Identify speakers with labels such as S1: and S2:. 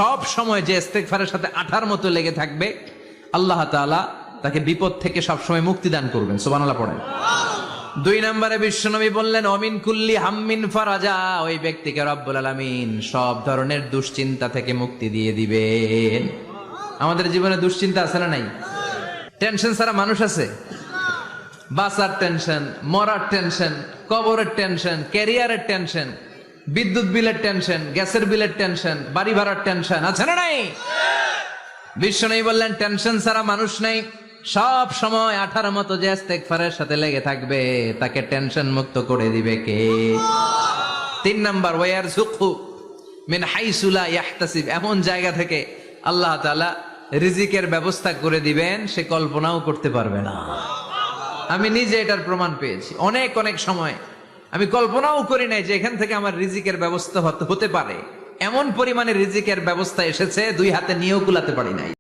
S1: সব সময় যে ইস্তেগফারের সাথে আঠার মতো লেগে থাকবে, আল্লাহ তাআলা তাকে বিপদ থেকে সব সময় মুক্তি দান করবেন। সুবহানাল্লাহ পড়েন। 2 নম্বরে বিশ্বনবী বললেন, অমিন কুল্লি হাম্মিন ফারাজা, ওই ব্যক্তিকে রব্বুল আলামিন সব ধরনের দুশ্চিন্তা থেকে মুক্তি দিয়ে দিবেন। আমাদের জীবনে দুশ্চিন্তা আছে না নাই? টেনশন ছাড়া মানুষ আছে? বাসার টেনশন, মরার টেনশন, কবরের টেনশন, ক্যারিয়ারের টেনশন, বিদ্যুৎ বিলের টেনশন, গ্যাসের বিলের টেনশন, বাড়ি ভাড়ার টেনশন আছে না নাই? বিশ্বনবী বললেন, টেনশন ছাড়া মানুষ নাই। সব সময় আঠার মতো যে ইস্তেগফারের সাথে লেগে থাকবে, তাকে টেনশন মুক্ত করে দিবে কে? 3 নাম্বার, ওয়ারযুকহু মিন হাইসু লা ইয়াহতাসিব, এমন জায়গা থেকে আল্লাহ তাআলা রিজিকের ব্যবস্থা করে দিবেন সে কল্পনাও করতে পারবে না। আমি নিজে এটার প্রমাণ পেয়েছি। অনেক অনেক সময় আমি কল্পনাও করি নাই যে এখান থেকে আমার রিজিকের ব্যবস্থা হতে পারে। এমন পরিমাণে রিজিকের ব্যবস্থা এসেছে, 2 হাতে নিয়েও কুলাতে পারি নাই।